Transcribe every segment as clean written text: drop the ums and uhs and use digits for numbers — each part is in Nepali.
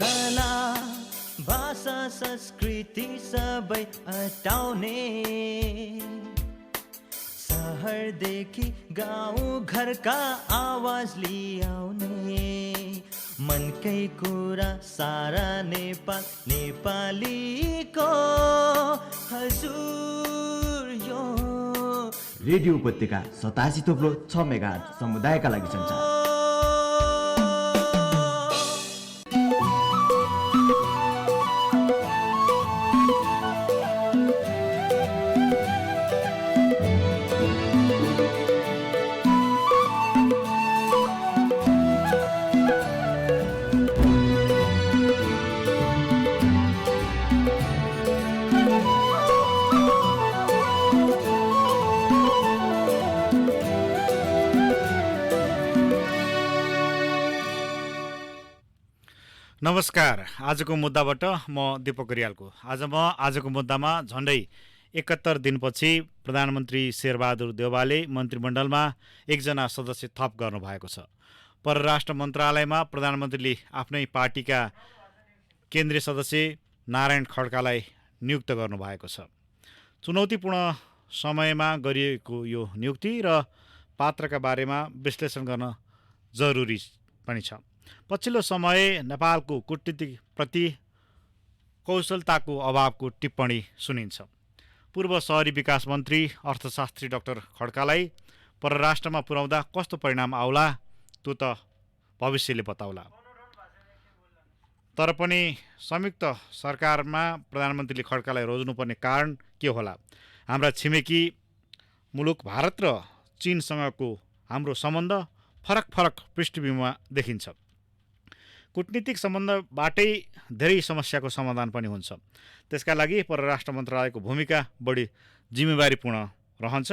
कला भाषा संस्कृति सबै हटाउने, सहरदेखि गाउँ घरका आवाज लियाउने, मनकै कुरा सारा नेपाल नेपालीको हजुर यो रेडियो उपत्यका 87.6 मेगाहर्ज समुदायका लागि सञ्चार। नमस्कार। आजको मुद्दाबाट म दीपक रियालको। आजको मुद्दामा झन्डै 71 दिनपछि प्रधानमन्त्री शेरबहादुर देउवाले मन्त्रीमण्डलमा एकजना सदस्य थप गर्नुभएको छ। परराष्ट्र मन्त्रालयमा प्रधानमन्त्रीले आफ्नै पार्टीका केन्द्रीय सदस्य नारायण खड्कालाई नियुक्त गर्नुभएको छ। चुनौतीपूर्ण समयमा गरिएको यो नियुक्ति र पात्रका बारेमा विश्लेषण गर्न जरुरी पनि छ। पछिल्लो समय नेपालको कूटनीतिक प्रति कौशलताको अभावको टिप्पणी सुनिन्छ। पूर्व शहरी विकास मन्त्री अर्थशास्त्री डाक्टर खड्कालाई परराष्ट्रमा पुर्याउँदा कस्तो परिणाम आउला त्यो त भविष्यले बताउला। तर पनि संयुक्त सरकारमा प्रधानमन्त्रीले खड्कालाई रोज्नुपर्ने कारण के होला? हाम्रा छिमेकी मुलुक भारत र चीनसँगको हाम्रो सम्बन्ध फरक पृष्ठभूमिमा देखिन्छ। कूटनीतिक सम्बन्धबाटै धेरै समस्याको समाधान पनि हुन्छ। त्यसका लागि परराष्ट्र मन्त्रालयको भूमिका बढी जिम्मेवारीपूर्ण रहन्छ।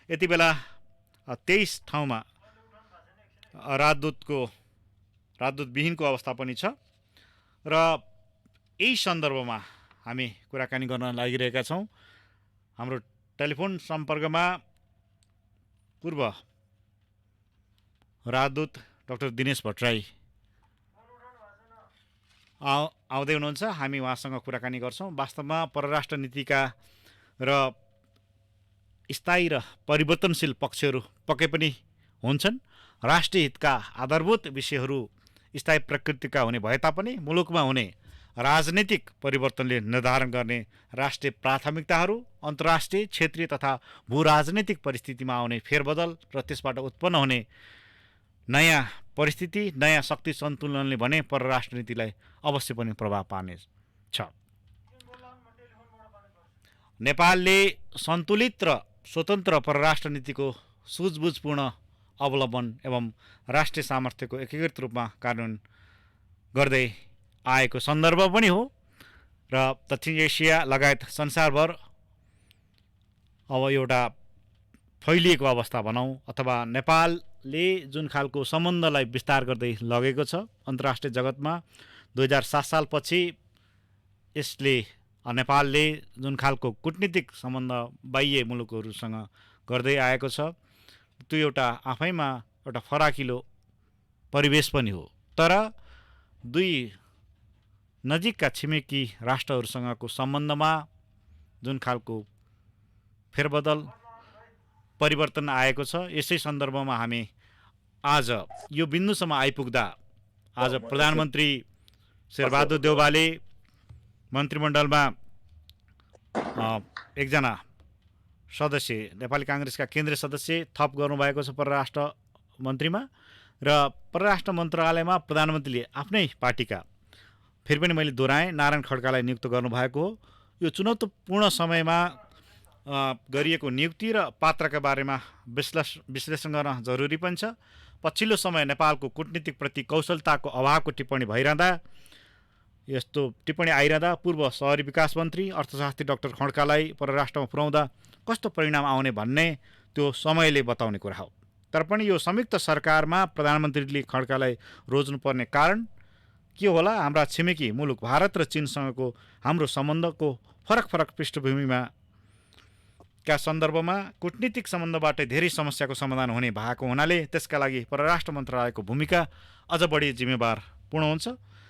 यति बेला 23 ठाउँमा राजदूतविहीनको अवस्था पनि छ र यही सन्दर्भमा हामी कुराकानी गर्न लागिरहेका छौँ। हाम्रो टेलिफोन सम्पर्कमा पूर्व राजदूत डाक्टर दिनेश भट्टराई आउँदै हुनुहुन्छ। हामी उहाँसँग कुराकानी गर्छौँ। वास्तवमा परराष्ट्र नीतिका र स्थायी र परिवर्तनशील पक्षहरू पक्कै पनि हुन्छन्। राष्ट्रिय हितका आधारभूत विषयहरू स्थायी प्रकृतिका हुने भए तापनि मुलुकमा हुने राजनीतिक परिवर्तनले निर्धारण गर्ने राष्ट्रिय प्राथमिकताहरू, अन्तर्राष्ट्रिय, क्षेत्रीय तथा भू राजनीतिक परिस्थितिमा आउने फेरबदल र त्यसबाट उत्पन्न हुने नयाँ परिस्थिति, नयाँ शक्ति सन्तुलनले भने परराष्ट्र नीतिलाई अवश्य पनि प्रभाव पार्ने छ। नेपालले सन्तुलित र स्वतन्त्र परराष्ट्र नीतिको सुझबुझपूर्ण अवलम्बन एवं राष्ट्रिय सामर्थ्यको एकीकृत रूपमा कार्यान्वयन गर्दै आएको सन्दर्भ पनि हो र दक्षिण एसिया लगायत संसारभर अब एउटा फैलिएको अवस्था भनौँ अथवा नेपालले जुन खालको सम्बन्धलाई विस्तार गर्दै लगेको छ अन्तर्राष्ट्रिय जगतमा 2007 सालपछि यसले नेपालले जुन खालको कूटनीतिक सम्बन्ध बाह्य मुलुकहरूसँग गर्दै आएको छ त्यो एउटा आफैमा एउटा फराकिलो परिवेश पनि हो। तर दुई नजिकका छिमेकी राष्ट्रहरूसँगको सम्बन्धमा जुन खालको फेरबदल परिवर्तन आएको छ यसै सन्दर्भमा हामी आज यो बिन्दुसम्म आइपुग्दा आज प्रधानमन्त्री शेरबहादुर देउवाले मन्त्रीमण्डलमा एकजना सदस्य नेपाली काङ्ग्रेसका केन्द्रीय सदस्य थप गर्नुभएको छ परराष्ट्र मन्त्रीमा र परराष्ट्र मन्त्रालयमा प्रधानमन्त्रीले आफ्नै पार्टीका फेरि पनि मैले दोहोऱ्याएँ नारायण खड्कालाई नियुक्त गर्नुभएको हो। यो चुनौतीपूर्ण समयमा गरिएको नियुक्ति र पात्रका बारेमा विश्लेषण गर्न जरुरी पनि छ। पछिल्लो समय नेपालको कूटनीतिक प्रति कौशलताको अभावको टिप्पणी भइरहँदा यस्तो टिप्पणी आइरहँदा पूर्व शहरी विकास मन्त्री अर्थशास्त्री डाक्टर खड्कालाई परराष्ट्रमा पुर्याउँदा कस्तो परिणाम आउने भन्ने त्यो समयले बताउने कुरा हो। तर पनि यो संयुक्त सरकारमा प्रधानमन्त्रीले खड्कालाई रोज्नुपर्ने कारण के होला? हाम्रा छिमेकी मुलुक भारत र चीनसँगको हाम्रो सम्बन्धको फरक पृष्ठभूमिमा का सन्दर्भमा कूटनीतिक सम्बन्धबाट धेरै समस्याको समाधान हुने भएको हुनाले त्यसका लागि परराष्ट्र मन्त्रालयको भूमिका अझ बढी जिम्मेवारपूर्ण हुन्छ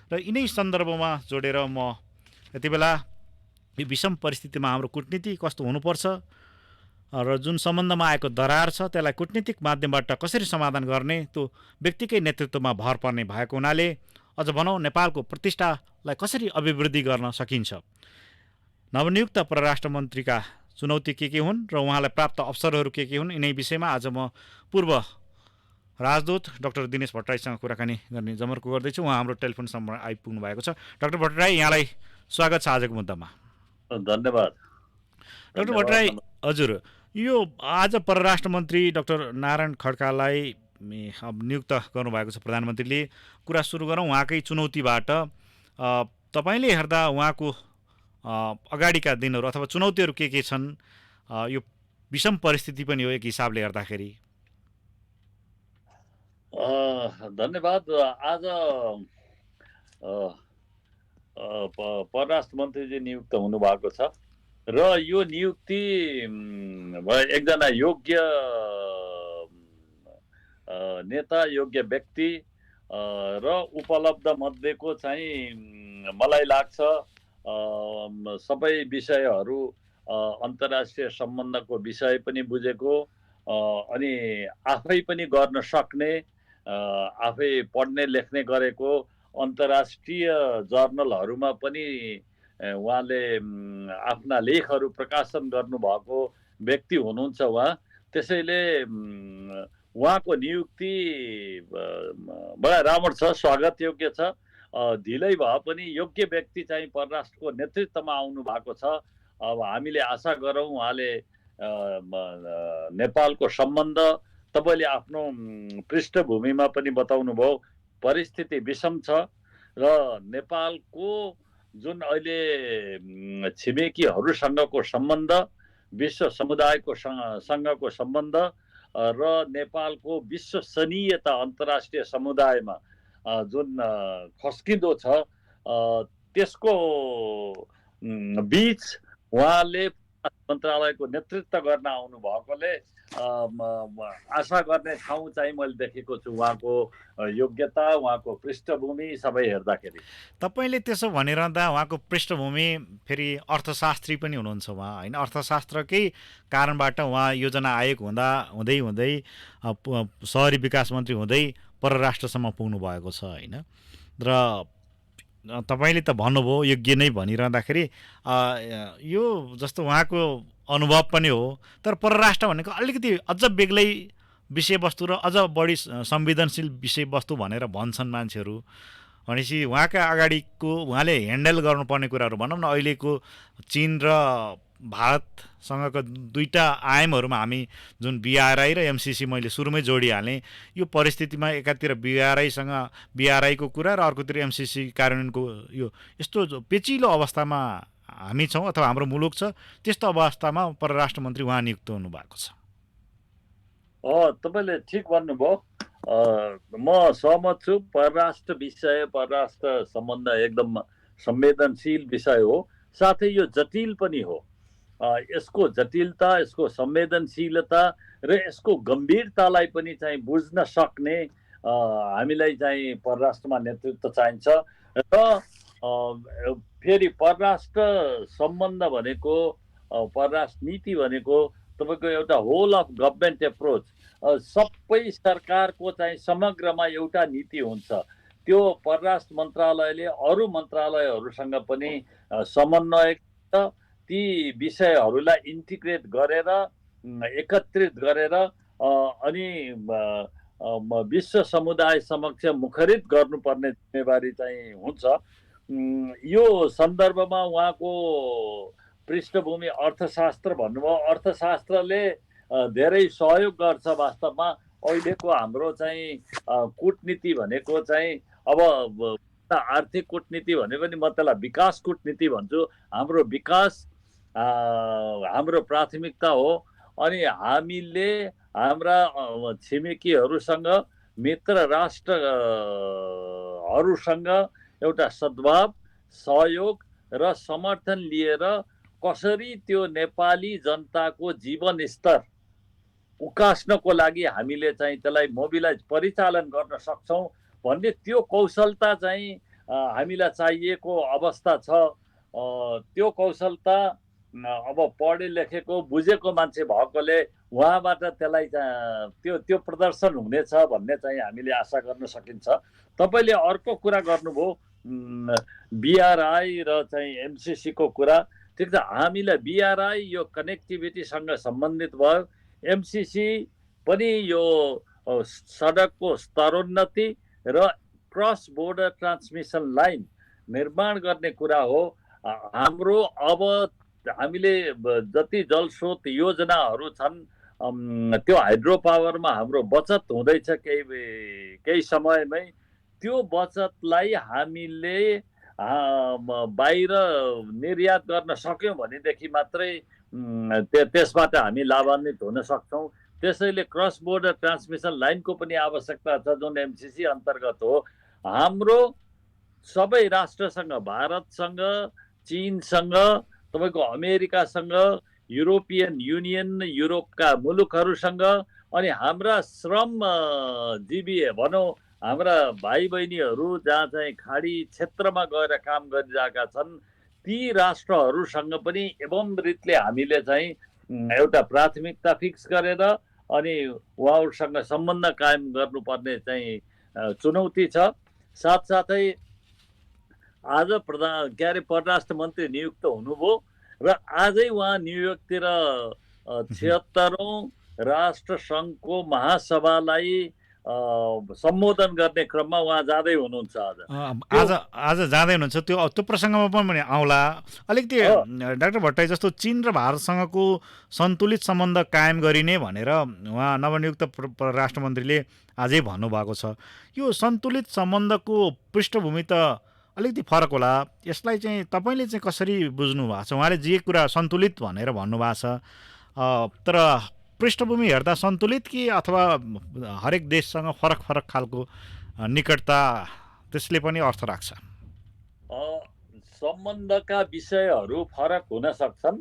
र यिनै सन्दर्भमा जोडेर म यति बेला यो विषम परिस्थितिमा हाम्रो कुटनीति कस्तो हुनुपर्छ र जुन सम्बन्धमा आएको दरार छ त्यसलाई कुटनीतिक माध्यमबाट कसरी समाधान गर्ने त्यो व्यक्तिकै नेतृत्वमा भर पर्ने भएको हुनाले अझ भनौँ नेपालको प्रतिष्ठालाई कसरी अभिवृद्धि गर्न सकिन्छ, नवनियुक्त परराष्ट्र मन्त्रीका चुनौती के हुन् र उहाँलाई प्राप्त अवसरहरू के हुन्, यिनै विषयमा आज म पूर्व राजदूत डाक्टर दिनेश भट्टराईसँग कुराकानी गर्ने जमर्को गर्दैछु। उहाँ हाम्रो टेलिफोन सम्म आइपुग्नु भएको छ। डाक्टर भट्टराई, यहाँलाई स्वागत छ आजको मुद्दामा। धन्यवाद डाक्टर भट्टराई, हजुर यो आज परराष्ट्र मन्त्री डाक्टर नारायण खड्कालाई नियुक्त गर्नुभएको छ प्रधानमन्त्रीले। कुरा सुरु गरौँ उहाँकै चुनौतीबाट। तपाईँले हेर्दा उहाँको अगाडिका दिनहरू अथवा चुनौतीहरू के छन्? यो विषम परिस्थिति पनि हो एक हिसाबले हेर्दाखेरि। धन्यवाद। आज परराष्ट्र मन्त्रीजी नियुक्त हुनुभएको छ र यो नियुक्ति एकजना योग्य नेता, योग्य व्यक्ति र उपलब्ध मध्येको चाहिँ मलाई लाग्छ सबै विषयहरू अन्तर्राष्ट्रिय सम्बन्धको विषय पनि बुझेको अनि आफै पनि गर्न सक्ने, आफै पढ्ने लेख्ने गरेको, अन्तर्राष्ट्रिय जर्नलहरूमा पनि उहाँले आफ्ना लेखहरू प्रकाशन गर्नुभएको व्यक्ति हुनुहुन्छ उहाँ। त्यसैले उहाँको नियुक्ति बडा राम्रो छ, स्वागत योग्य छ। ढिलै भए पनि योग्य व्यक्ति चाहिँ परराष्ट्रको नेतृत्वमा आउनु भएको छ। अब हामीले आशा गरौँ उहाँले नेपालको सम्बन्ध, तपाईँले आफ्नो पृष्ठभूमिमा पनि बताउनु भयो, परिस्थिति विषम छ र नेपालको जुन अहिले छिमेकीहरूसँगको सम्बन्ध, विश्व समुदायको सँगको सम्बन्ध र नेपालको विश्वसनीयता अन्तर्राष्ट्रिय समुदायमा जुन खस्किँदो छ त्यसको बीच उहाँले मन्त्रालयको नेतृत्व गर्न आउनु भएकोले आशा गर्ने ठाउँ चाहिँ मैले देखेको छु उहाँको योग्यता, उहाँको पृष्ठभूमि सबै हेर्दाखेरि। तपाईँले त्यसो भनिरहँदा उहाँको पृष्ठभूमि फेरि अर्थशास्त्री पनि हुनुहुन्छ उहाँ, होइन? अर्थशास्त्रकै कारणबाट उहाँ योजना आयोग हुँदै हुँदै शहरी विकास मन्त्री हुँदै परराष्ट्रसम्म पुग्नु भएको छ, होइन? र तपाईँले त भन्नुभयो योग्य नै भनिरहँदाखेरि यो जस्तो उहाँको अनुभव पनि हो, तर परराष्ट्र भनेको अलिकति अझ बेग्लै विषयवस्तु र अझ बढी संवेदनशील विषयवस्तु भनेर भन्छन् मान्छेहरू। भनेपछि उहाँका अगाडिको उहाँले ह्यान्डल गर्नुपर्ने कुराहरू भनौँ न, अहिलेको चीन र भारतसँगको दुईटा आयामहरूमा हामी जुन बिआरआई र एमसिसी मैले सुरुमै जोडिहालेँ, यो परिस्थितिमा एकातिर बिआरआईको कुरा र अर्कोतिर एमसिसी कार्यान्वयनको यो यस्तो पेचिलो अवस्थामा हामी छौँ अथवा हाम्रो मुलुक छ, त्यस्तो अवस्थामा परराष्ट्र मन्त्री उहाँ नियुक्त हुनुभएको छ। तपाईँले ठिक भन्नुभयो, म सहमत छु। परराष्ट्र विषय, परराष्ट्र सम्बन्ध एकदम संवेदनशील विषय हो, साथै यो जटिल पनि हो। यसको जटिलता, यसको संवेदनशीलता र यसको गम्भीरतालाई पनि चाहिँ बुझ्न सक्ने हामीलाई चाहिँ परराष्ट्रमा नेतृत्व चाहिन्छ। र फेरि परराष्ट्र सम्बन्ध भनेको, परराष्ट्र नीति भनेको तपाईँको एउटा होल अफ गभर्मेन्ट एप्रोच, सबै सरकारको चाहिँ समग्रमा एउटा नीति हुन्छ। त्यो परराष्ट्र मन्त्रालयले अरू मन्त्रालयहरूसँग पनि समन्वय, ती विषयहरूलाई इन्टिग्रेट गरेर, एकत्रित गरेर अनि विश्व समुदाय समक्ष मुखरित गर्नुपर्ने जिम्मेवारी चाहिँ हुन्छ। यो सन्दर्भमा उहाँको पृष्ठभूमि अर्थशास्त्र भन्नुभयो, अर्थशास्त्रले धेरै सहयोग गर्छ। वास्तवमा अहिलेको हाम्रो चाहिँ कूटनीति भनेको चाहिँ अब आर्थिक कूटनीति भने पनि म त्यसलाई विकास कूटनीति भन्छु। हाम्रो विकास हाम्रो प्राथमिकता हो अनि हामीले हाम्रा छिमेकीहरूसँग, मित्र राष्ट्रहरूसँग एउटा सद्भाव, सहयोग र समर्थन लिएर कसरी त्यो नेपाली जनताको जीवन स्तर उकास्नको लागि हामीले चाहिँ त्यसलाई मोबिलाइज, परिचालन गर्न सक्छौँ भन्ने त्यो कौशलता चाहिँ हामीलाई चाहिएको अवस्था छ, त्यो कौशलता अब पढे लेखेको बुझेको मान्छे भएकोले उहाँबाट त्यसलाई त्यो त्यो प्रदर्शन हुनेछ भन्ने चाहिँ हामीले आशा गर्न सकिन्छ। तपाईँले अर्को कुरा गर्नुभयो बिआरआई र चाहिँ एमसिसीको कुरा। ठिक छ, हामीलाई बिआरआई यो कनेक्टिभिटीसँग सम्बन्धित भयो, एमसिसी पनि यो सडकको स्तरोन्नति र क्रस बोर्डर ट्रान्समिसन लाइन निर्माण गर्ने कुरा हो। हाम्रो अब हामीले जति जलस्रोत योजनाहरू छन् त्यो हाइड्रो पावरमा हाम्रो बचत हुँदैछ केही समयमै। त्यो बचतलाई हामीले बाहिर निर्यात गर्न सक्यौँ भनेदेखि मात्रै त्यसबाट हामी लाभान्वित हुन सक्छौँ। त्यसैले क्रस बोर्डर ट्रान्समिसन लाइनको पनि आवश्यकता छ, जुन एमसिसी अन्तर्गत हो। हाम्रो सबै राष्ट्रसँग, भारतसँग, चीनसँग, तपाईँको अमेरिकासँग, युरोपियन युनियन, युरोपका मुलुकहरूसँग, अनि हाम्रा श्रमजीवी भनौँ हाम्रा भाइ बहिनीहरू जहाँ चाहिँ खाडी क्षेत्रमा गएर काम गरिरहेका छन् ती राष्ट्रहरूसँग पनि एवं रीतले हामीले चाहिँ एउटा प्राथमिकता फिक्स गरेर अनि उहाँहरूसँग सम्बन्ध कायम गर्नुपर्ने चाहिँ चुनौती छ। साथसाथै आज परराष्ट्र मन्त्री नियुक्त हुनुभयो र आजै उहाँ न्युयोर्कतिर 76औं राष्ट्र सङ्घको महासभालाई सम्बोधन गर्ने क्रममा उहाँ जाँदै हुनुहुन्छ। आज जाँदै हुनुहुन्छ। त्यो प्रसङ्गमा पनि आउँला। अलिकति डाक्टर भट्टराई, जस्तो चीन र भारतसँगको सन्तुलित सम्बन्ध कायम गरिने भनेर उहाँ नवनियुक्त परराष्ट्र मन्त्रीले आजै भन्नुभएको छ। यो सन्तुलित सम्बन्धको पृष्ठभूमि त अलिकति फरक होला। यसलाई चाहिँ तपाईँले चाहिँ कसरी बुझ्नु भएको छ? उहाँले जे कुरा सन्तुलित भनेर भन्नुभएको छ, तर पृष्ठभूमि हेर्दा सन्तुलित कि अथवा हरेक देशसँग फरक फरक खालको निकटता, त्यसले पनि अर्थ राख्छ? सम्बन्धका विषयहरू फरक हुन सक्छन्,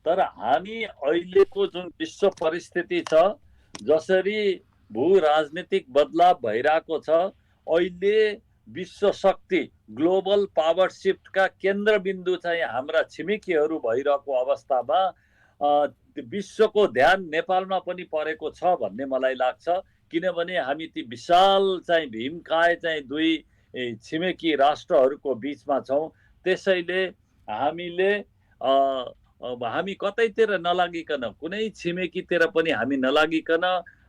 तर हामी अहिलेको जुन विश्व परिस्थिति छ, जसरी भू राजनीतिक बदलाव भइरहेको छ, अहिले विश्व शक्ति ग्लोबल पावर शिफ्टका केन्द्रबिन्दु चाहिँ हाम्रा छिमेकीहरू भइरहेको अवस्थामा विश्वको ध्यान नेपालमा पनि परेको छ भन्ने मलाई लाग्छ। किनभने हामी ती विशाल चाहिँ भीमकाय चाहिँ दुई छिमेकी राष्ट्रहरूको बिचमा छौँ। त्यसैले हामी कतैतिर नलागिकन, कुनै छिमेकीतिर पनि हामी नलागिकन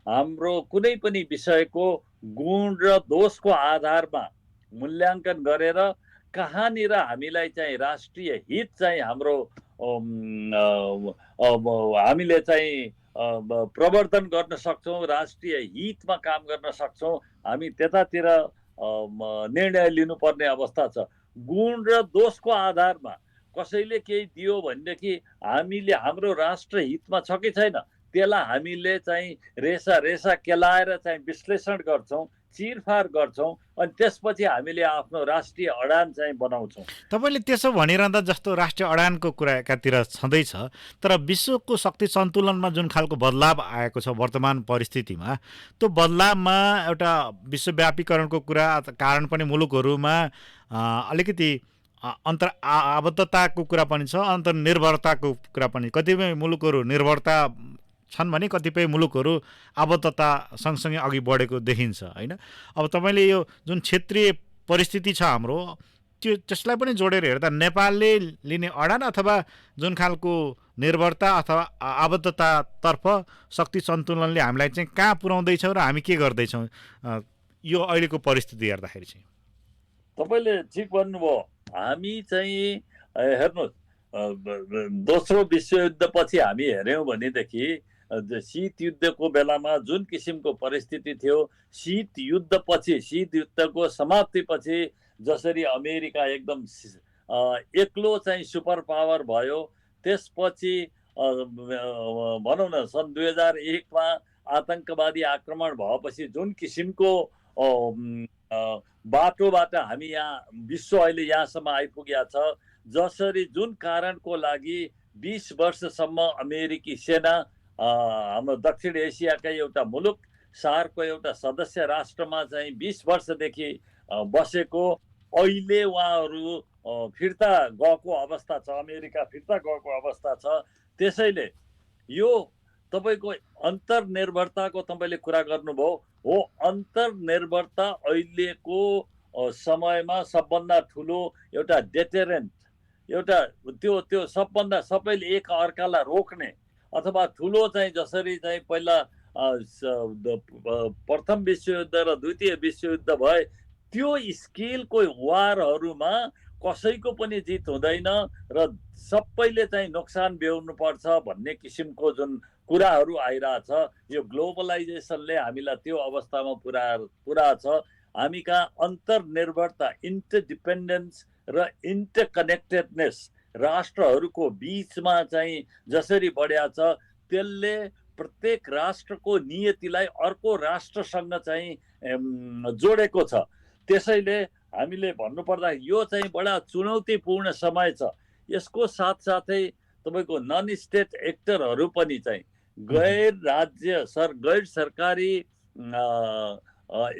हाम्रो कुनै पनि विषयको गुण र दोषको आधारमा मूल्याङ्कन गरेर कहाँनिर हामीलाई चाहिँ राष्ट्रिय हित चाहिँ हाम्रो हामीले चाहिँ प्रवर्धन गर्न सक्छौँ, राष्ट्रिय हितमा काम गर्न सक्छौँ, हामी त्यतातिर निर्णय लिनुपर्ने अवस्था छ। गुण र दोषको आधारमा कसैले केही दियो भनेदेखि हामीले हाम्रो राष्ट्र हितमा छ कि छैन त्यसलाई हामीले चाहिँ रेसा केलाएर चाहिँ विश्लेषण गर्छौँ, चिरफार गर्छौँ, अनि त्यसपछि हामीले आफ्नो राष्ट्रिय अडान चाहिँ बनाउँछौँ। तपाईँले त्यसो भनिरहँदा जस्तो राष्ट्रिय अडानको कुरा एकातिर छँदैछ, तर विश्वको शक्ति सन्तुलनमा जुन खालको बदलाव आएको छ वर्तमान परिस्थितिमा, त्यो बदलावमा एउटा विश्वव्यापीकरणको कुरा कारण पनि मुलुकहरूमा अलिकति आबद्धताको कुरा पनि छ, अन्तर्निर्भरताको कुरा पनि। कतिपय मुलुकहरू निर्भरता छन् भने कतिपय मुलुकहरू आबद्धता सँगसँगै अघि बढेको देखिन्छ, होइन? अब तपाईँले यो जुन क्षेत्रीय परिस्थिति छ हाम्रो, त्यसलाई पनि जोडेर हेर्दा नेपालले लिने अडान अथवा जुन खालको निर्भरता अथवा आबद्धतातर्फ शक्ति सन्तुलनले हामीलाई चाहिँ कहाँ पुर्याउँदैछौँ र हामी के गर्दैछौँ यो अहिलेको परिस्थिति हेर्दाखेरि चाहिँ? तपाईँले ठिक भन्नुभयो। हामी चाहिँ हेर्नुहोस्, दोस्रो विश्वयुद्धपछि हामी हेऱ्यौँ भनेदेखि शीत युद्धको बेलामा जुन किसिमको परिस्थिति थियो, शीत युद्धको समाप्तिपछि जसरी अमेरिका एकदम एक्लो चाहिँ सुपर पावर भयो, त्यसपछि भनौँ न सन् 2001मा आतङ्कवादी आक्रमण भएपछि जुन किसिमको बाटोबाट हामी यहाँ विश्व अहिले यहाँसम्म आइपुगेका छ, जसरी जुन कारणको लागि 20 वर्षसम्म अमेरिकी सेना हाम्रो दक्षिण एसियाकै एउटा मुलुक, सार्कको एउटा सदस्य राष्ट्रमा चाहिँ 20 वर्षदेखि बसेको अहिले उहाँहरू फिर्ता गएको अवस्था छ, अमेरिका फिर्ता गएको अवस्था छ। त्यसैले यो तपाईँको अन्तर्निर्भरताको तपाईँले कुरा गर्नुभयो हो। अन्तर्निर्भरता अहिलेको समयमा सबभन्दा ठुलो एउटा डेटेरेन्ट, एउटा त्यो सबभन्दा सबैले एक अर्कालाई रोक्ने अथवा ठुलो चाहिँ जसरी चाहिँ पहिला प्रथम विश्वयुद्ध र द्वितीय विश्वयुद्ध भए त्यो स्केलको वारहरूमा कसैको पनि जित हुँदैन र सबैले चाहिँ नोक्सान बेहोर्नु पर्छ भन्ने किसिमको जुन कुराहरू आइरहेछ, यो ग्लोबलाइजेसनले हामीलाई त्यो अवस्थामा पुर्याएको छ। हामी कहाँ अन्तर्निर्भरता, इन्टरडिपेन्डेन्स र इन्टरकनेक्टेडनेस राष्ट्रहरूको बिचमा चाहिँ जसरी बढ्या छ त्यसले प्रत्येक राष्ट्रको नियतिलाई अर्को राष्ट्रसँग चाहिँ जोडेको छ। त्यसैले हामीले भन्नुपर्दा यो चाहिँ बडा चुनौतीपूर्ण समय छ। यसको साथसाथै तपाईँको नन स्टेट एक्टरहरू पनि चाहिँ गैर सरकारी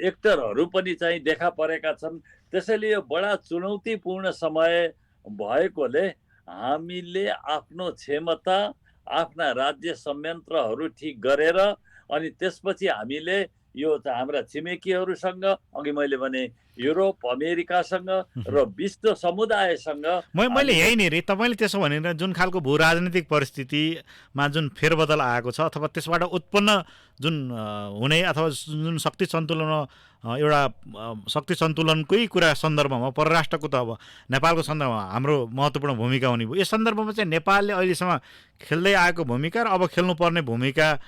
एक्टरहरू पनि चाहिँ देखा परेका छन्। त्यसैले यो बडा चुनौतीपूर्ण समय भएकोले हामीले आफ्नो क्षमता, आफ्ना राज्य संयन्त्रहरू ठिक गरेर अनि त्यसपछि हामीले यो हाम्रा छिमेकीहरूसँग, अघि मैले भने युरोप, अमेरिकासँग र विश्व समुदायसँग मैले यही नै रे तपाईँले त्यसो भनेर जुन खालको भू राजनीतिक परिस्थितिमा जुन फेरबदल आएको छ अथवा त्यसबाट उत्पन्न जुन हुने अथवा जुन शक्ति सन्तुलनकै कुरा सन्दर्भमा परराष्ट्रको त अब नेपालको सन्दर्भमा हाम्रो महत्त्वपूर्ण भूमिका हुने भयो। यस सन्दर्भमा चाहिँ नेपालले अहिलेसम्म खेल्दै आएको भूमिका र अब खेल्नुपर्ने भूमिका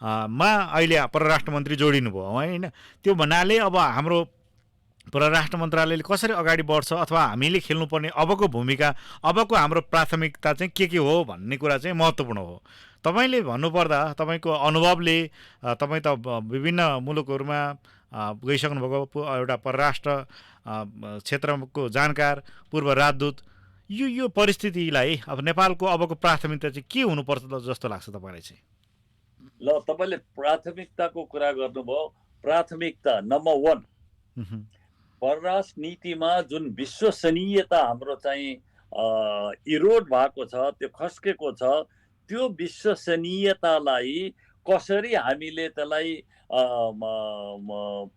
मा अहिले परराष्ट्र मन्त्री जोडिनु भयो होइन। त्यो भन्नाले अब हाम्रो परराष्ट्र मन्त्रालयले कसरी अगाडि बढ्छ अथवा हामीले खेल्नुपर्ने अबको भूमिका, अबको हाम्रो प्राथमिकता चाहिँ के हो भन्ने कुरा चाहिँ महत्त्वपूर्ण हो। तपाईँले भन्नुपर्दा तपाईँको अनुभवले, तपाईँ त विभिन्न मुलुकहरूमा गइसक्नुभएको एउटा परराष्ट्र क्षेत्रको जानकार, पूर्व राजदूत, यो परिस्थितिलाई अब नेपालको अबको प्राथमिकता चाहिँ के हुनुपर्छ जस्तो लाग्छ तपाईँलाई चाहिँ? ल, तपाईँले प्राथमिकताको कुरा गर्नुभयो। प्राथमिकता नम्बर 1, परराष्ट्र नीतिमा जुन विश्वसनीयता हाम्रो चाहिँ इरोड भएको छ, त्यो खस्केको छ, त्यो विश्वसनीयतालाई कसरी हामीले त्यसलाई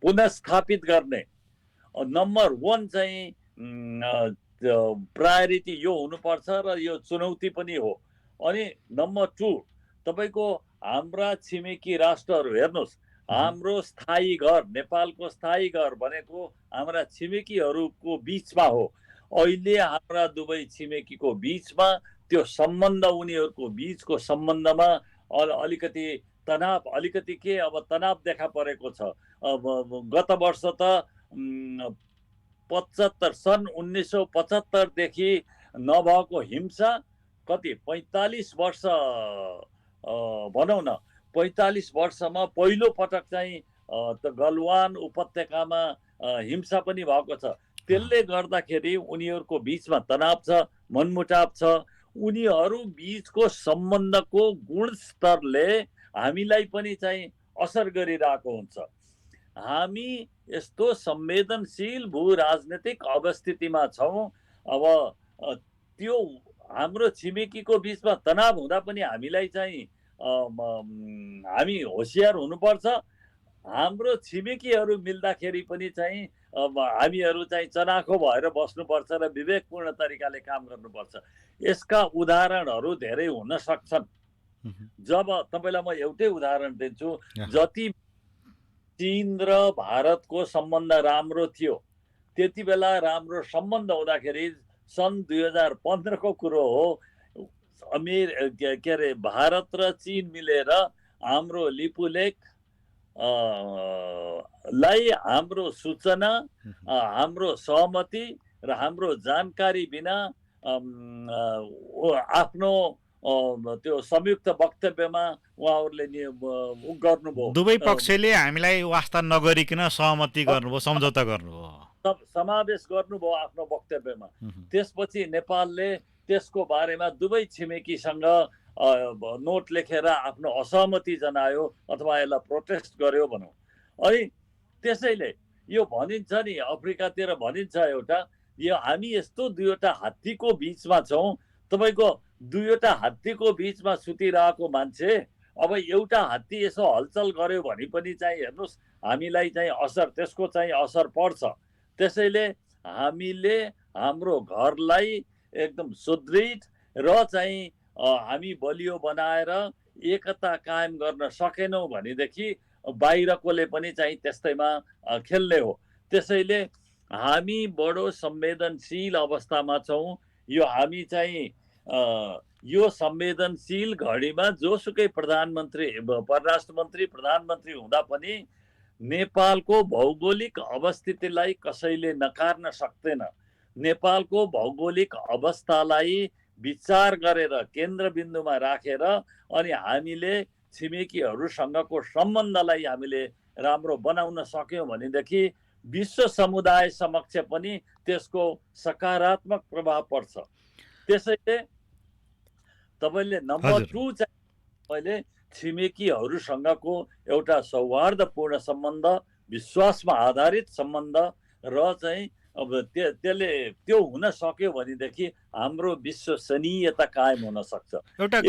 पुनस्थापित गर्ने, नम्बर 1 चाहिँ प्रायोरिटी यो हुनुपर्छ र यो चुनौती पनि हो। अनि नम्बर 2, तपाईँको हाम्रा छिमेकी राष्ट्रहरू हेर्नुहोस्, हाम्रो स्थायी घर, नेपालको स्थायी घर भनेको हाम्रा छिमेकीहरूको बिचमा हो। अहिले हाम्रा दुवै छिमेकीको बिचमा त्यो सम्बन्ध, उनीहरूको बिचको सम्बन्धमा अलिकति तनाव, तनाव देखा परेको छ। गत वर्ष त 1975 देखि नभएको हिंसा कति 45 वर्ष भनौँ न, 45 वर्षमा पहिलो पटक चाहिँ गलवान उपत्यकामा हिंसा पनि भएको छ। त्यसले गर्दाखेरि उनीहरूको बिचमा तनाव छ, मनमुटाव छ। उनीहरू बिचको सम्बन्धको गुणस्तरले हामीलाई पनि चाहिँ असर गरिरहेको हुन्छ। हामी यस्तो संवेदनशील भू राजनीतिक अवस्थितिमा छौँ। अब त्यो हाम्रो छिमेकीको बिचमा तनाव हुँदा पनि हामीलाई चाहिँ हामी होसियार हुनुपर्छ। हाम्रो छिमेकीहरू मिल्दाखेरि पनि चाहिँ हामीहरू चाहिँ चनाखो भएर बस्नुपर्छ र विवेकपूर्ण तरिकाले काम गर्नुपर्छ। यसका उदाहरणहरू धेरै हुन सक्छन्। जब तपाईँलाई म एउटै उदाहरण दिन्छु, जति चीन र भारतको सम्बन्ध राम्रो थियो त्यति बेला राम्रो सम्बन्ध हुँदाखेरि सन् 2015 को कुरो हो, भारत र चीन मिलेर हाम्रो लिपुलेख लाई हाम्रो सूचना, हाम्रो सहमति र हाम्रो जानकारी बिना आफ्नो त्यो संयुक्त वक्तव्यमा उहाँहरूले गर्नुभयो। दुवै पक्षले हामीलाई वास्ता नगरिकन सहमति गर्नुभयो, सम्झौता गर्नुभयो, समावेश गर्नुभयो आफ्नो वक्तव्यमा। त्यसपछि नेपालले त्यसको बारेमा दुवै छिमेकीसँग नोट लेखेर आफ्नो असहमति जनायो अथवा यसलाई प्रोटेस्ट गर्यो भनौँ। अनि त्यसैले यो भनिन्छ नि, अफ्रिकातिर भनिन्छ एउटा यो हामी यस्तो दुईवटा हात्तीको बिचमा छौँ। तपाईँको दुईवटा हात्तीको बिचमा सुतिरहेको मान्छे अब एउटा हात्ती यसो हलचल गर्यो भने पनि चाहिँ हेर्नुहोस् हामीलाई चाहिँ असर, त्यसको चाहिँ असर पर्छ। त्यसैले हामीले हाम्रो घरलाई एकदम सुदृढ र चाहिँ हामी बलियो बनाएर एकता कायम गर्न सकेनौँ भनेदेखि बाहिरकोले पनि चाहिँ त्यस्तैमा खेल्ने हो। त्यसैले हामी बडो संवेदनशील अवस्थामा छौँ। यो हामी चाहिँ यो संवेदनशील घडीमा जोसुकै प्रधानमन्त्री, परराष्ट्र मन्त्री, प्रधानमन्त्री हुँदा पनि नेपालको भौगोलिक अवस्थितिलाई कसैले नकार्न सक्दैन। नेपालको भौगोलिक अवस्थालाई विचार गरेर केन्द्रबिन्दुमा राखेर अनि हामीले छिमेकीहरूसँगको सम्बन्धलाई हामीले राम्रो बनाउन सक्यौँ भनेदेखि विश्व समुदाय समक्ष पनि त्यसको सकारात्मक प्रभाव पर्छ। त्यसैले तपाईँले नम्बर 2 चाहिँ तपाईँले छिमेकीहरूसँगको एउटा सौहार्दपूर्ण सम्बन्ध, विश्वासमा आधारित सम्बन्ध र चाहिँ अब त्यसले त्यो हुन सक्यो भनेदेखि हाम्रो विश्वसनीयता कायम हुन सक्छ। एउटा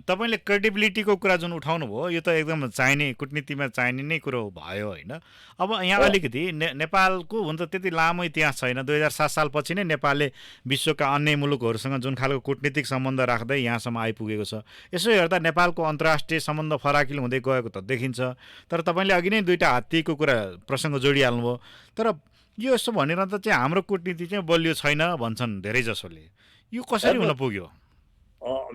तपाईँले क्रेडिबिलिटीको कुरा जुन उठाउनु भयो यो त एकदम चाहिने, कुटनीतिमा चाहिने नै कुरो भयो होइन। अब यहाँ अलिकति नेपालको हुन त त्यति लामो इतिहास छैन। 2007 सालपछि नै नेपालले विश्वका अन्य मुलुकहरूसँग जुन खालको कुटनीतिक सम्बन्ध राख्दै यहाँसम्म आइपुगेको छ। यसो हेर्दा नेपालको अन्तर्राष्ट्रिय सम्बन्ध फराकिलो हुँदै गएको त देखिन्छ। तर तपाईँले अघि नै दुईवटा हात्तीको कुरा प्रसङ्ग जोडिहाल्नुभयो। तर यो यसो भनेर त चाहिँ हाम्रो कुटनीति चाहिँ बलियो छैन भन्छन् धेरै जसोले। यो कसरी हुन पुग्यो?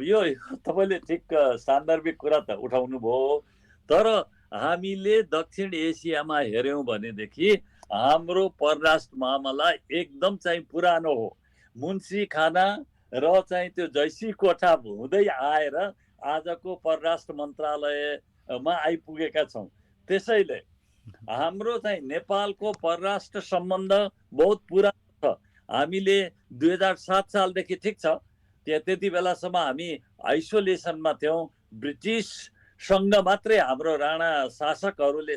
यो तपाईँले ठिक सान्दर्भिक कुरा त उठाउनु भयो। तर हामीले दक्षिण एसियामा हेऱ्यौँ भनेदेखि हाम्रो परराष्ट्र मामला एकदम चाहिँ पुरानो हो। मुन्सी खाना र चाहिँ त्यो जैसी कोठा हुँदै आएर आजको परराष्ट्र मन्त्रालयमा आइपुगेका छौँ। त्यसैले हाम्रो चाहिँ नेपालको परराष्ट्र सम्बन्ध बहुत पुरानो छ। हामीले 2007 सालदेखि ठिक छ त्यति बेलासम्म हामी आइसोलेसनमा थियौँ। ब्रिटिससँग मात्रै हाम्रो राणा शासकहरूले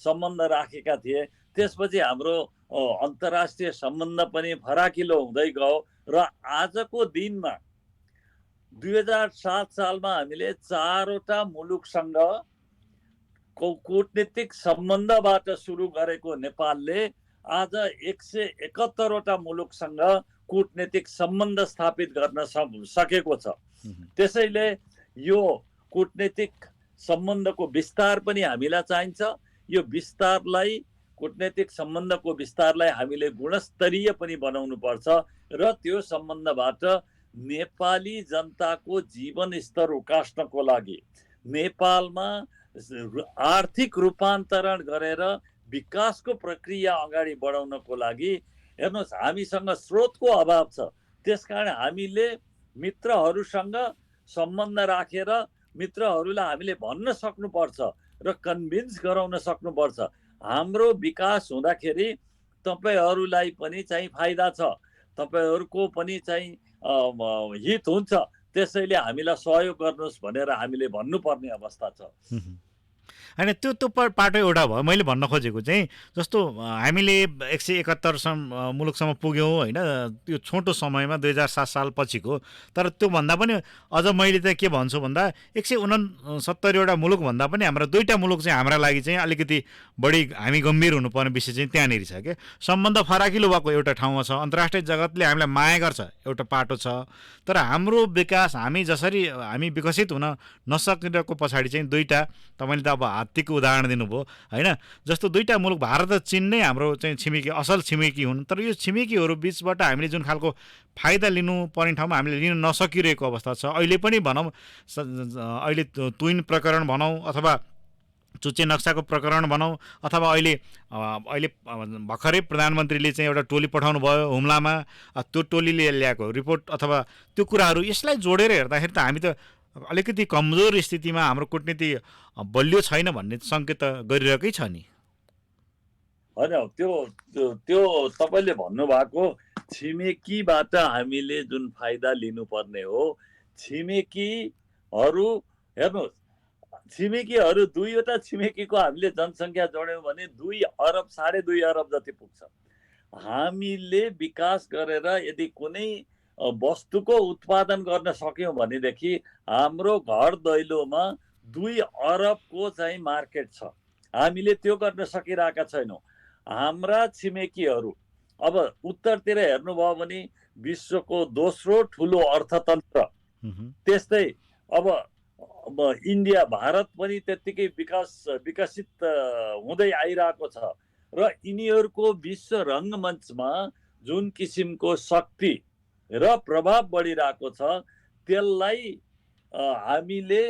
सम्बन्ध राखेका थिए। त्यसपछि हाम्रो अन्तर्राष्ट्रिय सम्बन्ध पनि फराकिलो हुँदै गयो र आजको दिनमा 2007 सालमा हामीले 4वटा मुलुकसँग कूटनीतिक सम्बन्धबाट सुरु गरेको नेपालले आज 171वटा मुलुकसँग कूटनीतिक सम्बन्ध स्थापित गर्न सकेको छ। त्यसैले यो कूटनीतिक सम्बन्धको विस्तार पनि हामीलाई चाहिन्छ। यो विस्तारलाई, कूटनीतिक सम्बन्धको विस्तारलाई हामीले गुणस्तरीय पनि बनाउनु पर्छ र त्यो सम्बन्धबाट नेपाली जनताको जीवन स्तर उकास्नको लागि, नेपालमा आर्थिक रूपान्तरण गरेर विकासको प्रक्रिया अगाडि बढाउनको लागि हेर्नुहोस् हामीसँग स्रोतको अभाव छ। त्यसकारण हामीले मित्रहरूसँग सम्बन्ध राखेर मित्रहरूलाई हामीले भन्न सक्नुपर्छ र कन्भिन्स गराउन सक्नुपर्छ। हाम्रो विकास हुँदाखेरि तपाईँहरूलाई पनि चाहिँ फाइदा छ, तपाईँहरूको पनि चाहिँ हित हुन्छ। त्यसैले हामीलाई सहयोग गर्नुहोस् भनेर हामीले भन्नुपर्ने अवस्था छ। होइन त्यो पाटो एउटा भयो। मैले भन्न खोजेको चाहिँ जस्तो हामीले 171 मुलुकसम्म पुग्यौँ होइन, त्यो छोटो समयमा 2007 साल पछिको। तर त्योभन्दा पनि अझ मैले चाहिँ के भन्छु भन्दा 169वटा मुलुक भन्दा पनि हाम्रो 2टा मुलुक चाहिँ हाम्रा लागि चाहिँ अलिकति बढी हामी गम्भीर हुनुपर्ने विषय चाहिँ त्यहाँनिर छ। क्या सम्बन्ध फराकिलो भएको एउटा ठाउँमा छ, अन्तर्राष्ट्रिय जगतले हामीलाई माया गर्छ एउटा पाटो छ। तर हाम्रो विकास हामी विकसित हुन नसकेको पछाडि चाहिँ 2टा, तपाईँले त अब हात्तीको उदाहरण दिनुभयो होइन। जस्तो 2टा मुलुक भारत र चीन नै हाम्रो चाहिँ छिमेकी, असल छिमेकी हुन्। तर यो छिमेकीहरू बिचबाट हामीले जुन खालको फाइदा लिनुपर्ने ठाउँमा हामीले लिन नसकिरहेको अवस्था छ। अहिले पनि भनौँ, अहिले तुइन प्रकरण भनौँ अथवा चुच्चे नक्साको प्रकरण भनौँ अथवा अहिले भर्खरै प्रधानमन्त्रीले चाहिँ एउटा टोली पठाउनु भयो हुम्लामा, त्यो टोलीले ल्याएको रिपोर्ट अथवा त्यो कुराहरू, यसलाई जोडेर हेर्दाखेरि त हामी त अलिकति कमजोर स्थितिमा, हाम्रो कूटनीति बलियो छैन भन्ने सङ्केत गरिरहेकै छ नि। होइन, त्यो तपाईँले भन्नुभएको छिमेकीबाट हामीले जुन फाइदा लिनुपर्ने हो, छिमेकीहरू हेर्नुहोस्, छिमेकीहरू 2वटा छिमेकीको हामीले जनसङ्ख्या जोड्यौँ भने 2 अरब 2.5 अरब जति पुग्छ। हामीले विकास गरेर यदि कुनै वस्तुको उत्पादन गर्न सक्यौँ भनेदेखि हाम्रो घर दैलोमा 2 अरबको चाहिँ मार्केट छ। हामीले त्यो गर्न सकिरहेका छैनौँ। हाम्रा छिमेकीहरू अब उत्तरतिर हेर्नुभयो भने विश्वको दोस्रो ठुलो अर्थतन्त्र, त्यस्तै अब इन्डिया भारत पनि त्यत्तिकै विकसित हुँदै आइरहेको छ र यिनीहरूको विश्व रङ्गमञ्चमा जुन किसिमको शक्ति र प्रभाव बढिरहेको छ त्यसलाई हामीले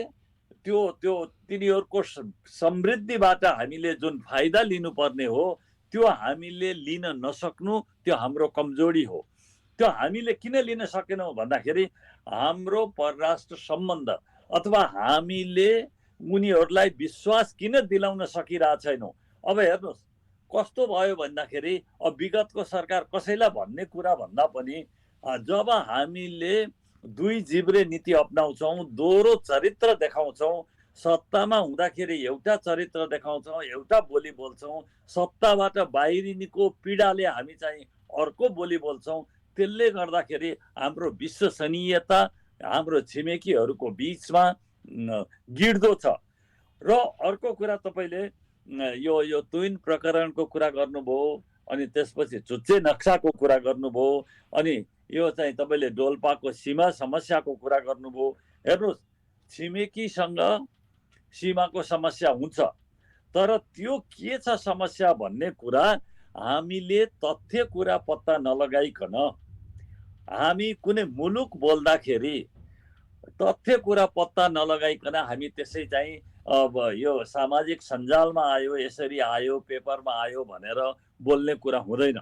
त्यो त्यो तिनीहरूको समृद्धिबाट हामीले जुन फाइदा लिनुपर्ने हो त्यो हामीले लिन नसक्नु त्यो हाम्रो कमजोरी हो। त्यो हामीले किन लिन सकेनौँ भन्दाखेरि हाम्रो परराष्ट्र सम्बन्ध अथवा हामीले उनीहरूलाई विश्वास किन दिलाउन सकिरहेको छैनौँ। अब हेर्नुहोस् कस्तो भयो भन्दाखेरि अब विगतको सरकार कसैलाई भन्ने कुरा भन्दा पनि जब हामीले 2 जिब्रे नीति अपनाउँछौँ, दोहोरो चरित्र देखाउँछौँ, सत्तामा हुँदाखेरि एउटा चरित्र देखाउँछौँ, एउटा बोली बोल्छौँ, सत्ताबाट बाहिरिनुको पीडाले हामी चाहिँ अर्को बोली बोल्छौँ, त्यसले गर्दाखेरि हाम्रो विश्वसनीयता हाम्रो छिमेकीहरूको बिचमा गिड्दो छ। र अर्को कुरा तपाईँले यो तुइन प्रकरणको कुरा गर्नुभयो, अनि त्यसपछि चुच्चे नक्साको कुरा गर्नुभयो, अनि यो चाहिँ तपाईँले डोल्पाको सीमा समस्याको कुरा गर्नुभयो। हेर्नुहोस् छिमेकीसँग सीमाको समस्या हुन्छ, तर त्यो के छ समस्या भन्ने कुरा हामीले तथ्य कुरा पत्ता नलगाइकन हामी कुनै मुलुक बोल्दाखेरि तथ्य कुरा पत्ता नलगाइकन हामी त्यसै चाहिँ अब यो सामाजिक सञ्जालमा आयो, यसरी आयो, पेपरमा आयो भनेर बोल्ने कुरा हुँदैन।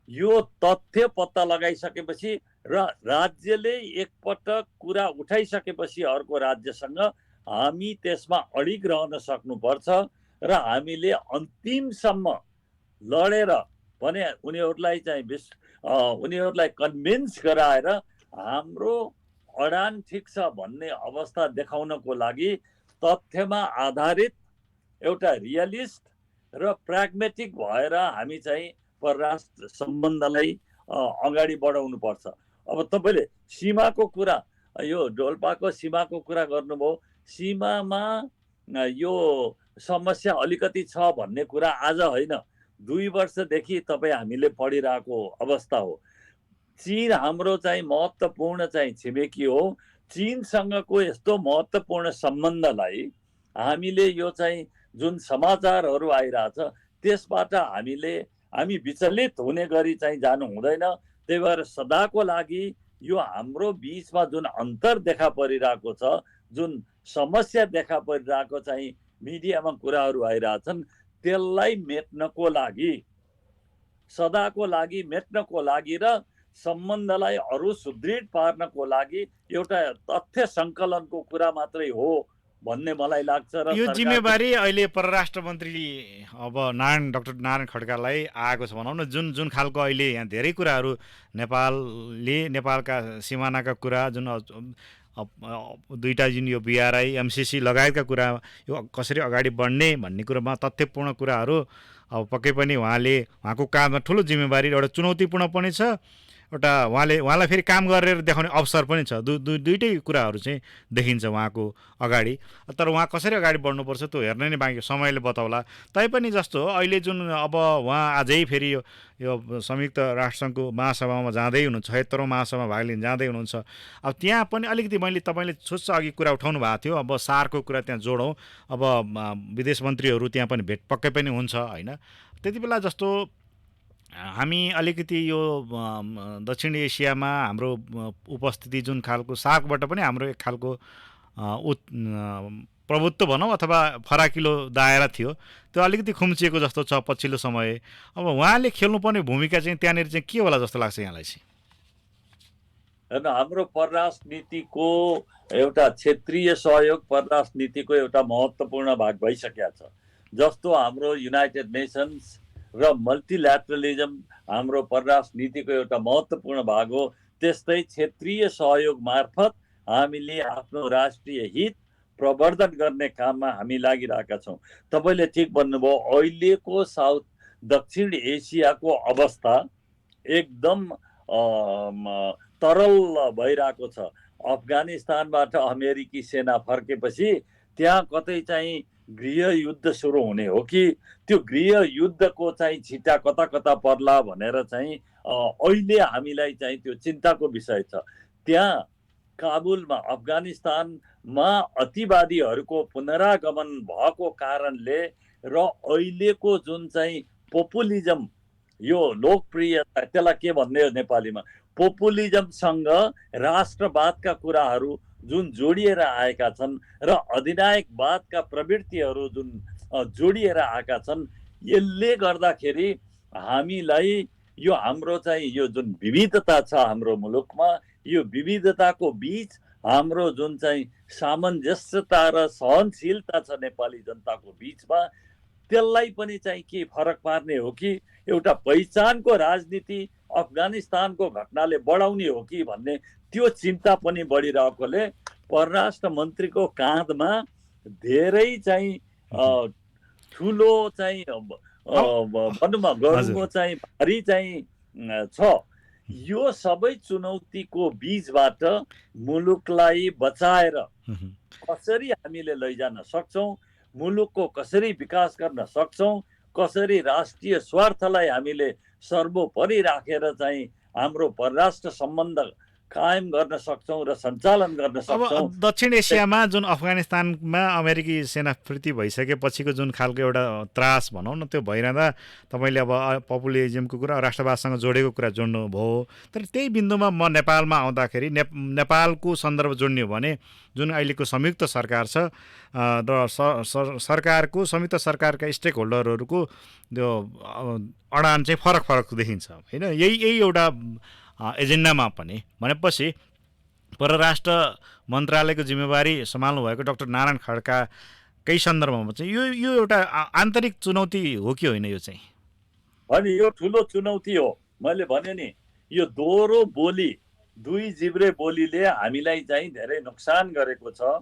यो तथ्य पत्ता लगाइसकेपछि र राज्यले एकपटक कुरा उठाइसकेपछि अर्को राज्यसँग हामी त्यसमा अडिग रहन सक्नुपर्छ र हामीले अन्तिमसम्म लडेर भने उनीहरूलाई चाहिँ उनीहरूलाई कन्भिन्स गराएर हाम्रो अडान ठिक छ भन्ने अवस्था देखाउनको लागि तथ्यमा आधारित एउटा रियलिस्ट र प्राग्मेटिक भएर हामी चाहिँ परराष्ट्र सम्बन्धलाई अगाडि बढाउनु पर्छ। अब तपाईँले सीमाको कुरा, यो डोल्पाको सीमाको कुरा गर्नुभयो, सीमामा यो समस्या अलिकति छ भन्ने कुरा आज होइन, 2 वर्षदेखि तपाईँ हामीले पढिरहेको अवस्था हो। चीन हाम्रो चाहिँ महत्त्वपूर्ण चाहिँ छिमेकी हो। चीनसँगको यस्तो महत्त्वपूर्ण सम्बन्धलाई हामीले यो चाहिँ जुन समाचारहरू आइरहेछ त्यसबाट हामी विचलित हुने गरी चाहिँ जानु हुँदैन। त्यही भएर सदाको लागि यो हाम्रो बिचमा जुन अन्तर देखा परिरहेको छ, जुन समस्या देखा परिरहेको चाहिँ मिडियामा कुराहरू आइरहेछन्, त्यसलाई मेट्नको लागि, सदाको लागि मेट्नको लागि र सम्बन्धलाई अरू सुदृढ पार्नको लागि एउटा तथ्य सङ्कलनको कुरा मात्रै हो भन्ने मलाई लाग्छ। र यो जिम्मेवारी अहिले परराष्ट्र मन्त्री अब डाक्टर नारायण खड्कालाई आएको छ भनौँ न। जुन खालको अहिले यहाँ धेरै कुराहरू नेपालका सिमानाका कुरा, जुन दुईटा जुन यो बिआरआई एमसिसी लगायतका कुरा यो कसरी अगाडि बढ्ने भन्ने कुरामा तथ्यपूर्ण कुराहरू अब पक्कै पनि उहाँको काममा ठुलो जिम्मेवारी, एउटा चुनौतीपूर्ण पनि छ, एउटा उहाँलाई फेरि काम गरेर देखाउने अवसर पनि छ। दुईटै कुराहरू चाहिँ देखिन्छ उहाँको अगाडि। तर उहाँ कसरी अगाडि बढ्नुपर्छ त्यो हेर्न नै बाँकी, समयले बताउला। तैपनि जस्तो अहिले जुन अब उहाँ आजै फेरि यो संयुक्त राष्ट्रसङ्घको महासभामा जाँदै हुनुहुन्छ, 76औं महासभामा भाग लिन जाँदै हुनुहुन्छ। अब त्यहाँ पनि अलिकति तपाईँले छुच्च अघि कुरा उठाउनु भएको थियो, अब सारको कुरा त्यहाँ जोडौँ, अब विदेश मन्त्रीहरू त्यहाँ पनि भेट पक्कै पनि हुन्छ होइन। त्यति बेला जस्तो हामी अलिकति यो दक्षिण एसियामा हाम्रो उपस्थिति जुन खालको सार्कबाट पनि हाम्रो एक खालको प्रभुत्व भनौँ अथवा फराकिलो दायरा थियो, त्यो अलिकति खुम्चिएको जस्तो छ पछिल्लो समय। अब उहाँले खेल्नुपर्ने भूमिका चाहिँ त्यहाँनिर चाहिँ के होला जस्तो लाग्छ यहाँलाई चाहिँ? हेर्नु, हाम्रो परराष्ट्र नीतिको एउटा क्षेत्रीय सहयोग परराष्ट्र नीतिको एउटा महत्त्वपूर्ण भाग भइसकेको छ। जस्तो हाम्रो युनाइटेड नेसन्स र मल्टिल्याटरलिजम हाम्रो परराष्ट्र नीतिको एउटा महत्त्वपूर्ण भाग हो, त्यस्तै क्षेत्रीय सहयोग मार्फत हामीले आफ्नो राष्ट्रिय हित प्रवर्धन गर्ने काममा हामी लागिरहेका छौँ। तपाईँले ठिक भन्नुभयो, अहिलेको दक्षिण एसियाको अवस्था एकदम तरल भइरहेको छ। अफगानिस्तानबाट अमेरिकी सेना फर्केपछि त्यहाँ कतै चाहिँ गृहयुद्ध सुरु हुने हो कि त्यो गृहयुद्धको चाहिँ छिटा कता कता पर्ला भनेर चाहिँ अहिले हामीलाई चाहिँ त्यो चिन्ताको विषय छ। त्यहाँ काबुलमा अफगानिस्तानमा अतिवादीहरूको पुनरागमन भएको कारणले र अहिलेको जुन चाहिँ पोपुलिजम, यो लोकप्रियता, त्यसलाई के भन्ने हो नेपालीमा, पोपुलिजमसँग राष्ट्रवादका कुराहरू जुन जोडिएर आएका छन् र अधिनायकवादका प्रवृत्तिहरू जुन जोडिएर आएका छन्, यसले गर्दाखेरि हामीलाई यो हाम्रो चाहिँ यो जुन विविधता छ हाम्रो मुलुकमा, यो विविधताको बीच हाम्रो जुन चाहिँ सामञ्जस्यता र सहनशीलता छ नेपाली जनताको बीचमा, त्यसलाई पनि चाहिँ के फरक पार्ने हो कि एउटा पहिचानको राजनीति अफगानिस्तानको घटनाले बढाउने हो कि भन्ने त्यो चिन्ता पनि बढिरहेकोले परराष्ट्र मन्त्रीको काँधमा धेरै चाहिँ ठुलो चाहिँ भनौँ गर्नुको चाहिँ भारी चाहिँ छ। यो सबै चुनौतीको बीचबाट मुलुकलाई बचाएर कसरी हामीले लैजान सक्छौँ, मुलुकको कसरी विकास गर्न सक्छौँ, कसरी राष्ट्रिय स्वार्थलाई हामीले सर्वोपरि राखेर चाहिँ हाम्रो परराष्ट्र सम्बन्ध कायम गर्न सक्छौँ र सञ्चालन गर्न सक्छौँ। अब दक्षिण एसियामा जुन अफगानिस्तानमा अमेरिकी सेना फिर्ती भइसकेपछिको जुन खालको एउटा त्रास भनौँ न, त्यो भइरहँदा तपाईँले अब पपुलिजमको कुरा राष्ट्रवादसँग जोडेको कुरा जोड्नु भयो। तर त्यही बिन्दुमा म नेपालमा आउँदाखेरि नेपालको सन्दर्भ जोड्ने हो भने जुन अहिलेको संयुक्त सरकार छ र सरकारको संयुक्त सरकारका स्टेक होल्डरहरूको त्यो अडान चाहिँ फरक फरक देखिन्छ होइन। यही एउटा एजेन्डामा पनि भनेपछि परराष्ट्र मन्त्रालयको जिम्मेवारी सम्हाल्नु भएको डाक्टर नारायण खड्काकै सन्दर्भमा चाहिँ यो एउटा आन्तरिक चुनौती हो कि होइन? यो चाहिँ अनि यो ठुलो चुनौती हो। मैले भने नि, यो दोहोरो बोली, दुई जिब्रे बोलीले हामीलाई चाहिँ धेरै नोक्सान गरेको छ।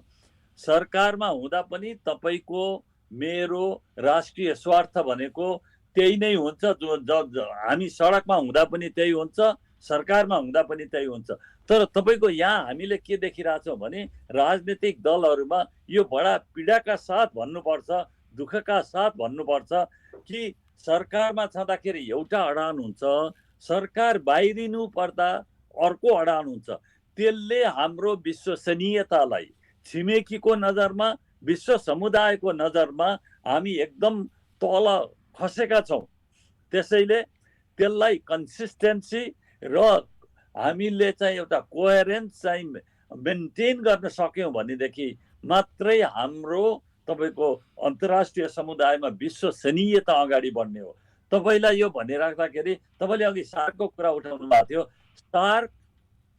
सरकारमा हुँदा पनि तपाईँको मेरो राष्ट्रिय स्वार्थ भनेको त्यही नै हुन्छ। हामी सडकमा हुँदा पनि त्यही हुन्छ, सरकारमा हुँदा पनि त्यही हुन्छ। तर तपाईँको यहाँ हामीले के देखिरहेछौँ भने राजनीतिक दलहरूमा यो बडा पीडाका साथ भन्नुपर्छ, दुःखका साथ भन्नुपर्छ कि सरकारमा छँदाखेरि एउटा अडान हुन्छ, सरकार बाहिरिनु पर्दा अर्को अडान हुन्छ। त्यसले हाम्रो विश्वसनीयतालाई छिमेकीको नजरमा, विश्व समुदायको नजरमा हामी एकदम तल खसेका छौँ। त्यसैले त्यसलाई कन्सिस्टेन्सी र हामीले चाहिँ एउटा कोहेरेन्स चाहिँ मेन्टेन गर्न सक्यौँ भनेदेखि मात्रै हाम्रो तपाईँको अन्तर्राष्ट्रिय समुदायमा विश्वसनीयता अगाडि बढ्ने हो। तपाईँलाई यो भनिराख्दाखेरि तपाईँले अघि सार्कको कुरा उठाउनु भएको थियो। सार्क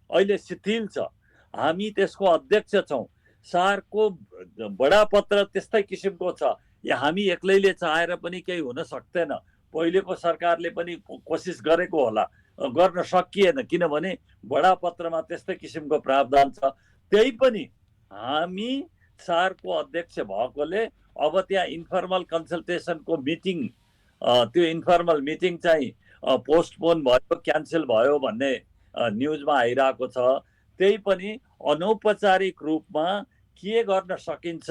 अहिले शिथिल छ, हामी त्यसको अध्यक्ष छौँ। सार्कको बडापत्र त्यस्तै किसिमको छ। या हामी एक्लैले चाहेर पनि केही हुन सक्दैन। पहिलेको सरकारले पनि कोसिस गरेको होला, गर्न सकिएन, किनभने बडापत्रमा त्यस्तै किसिमको प्रावधान छ। त्यही पनि हामी सार्कको अध्यक्ष भएकोले अब त्यहाँ इन्फर्मल कन्सल्टेसनको मिटिङ, त्यो इन्फर्मल मिटिङ चाहिँ पोस्टपोन भयो, क्यान्सल भयो भन्ने न्युजमा आइरहेको छ। त्यही पनि अनौपचारिक रूपमा के गर्न सकिन्छ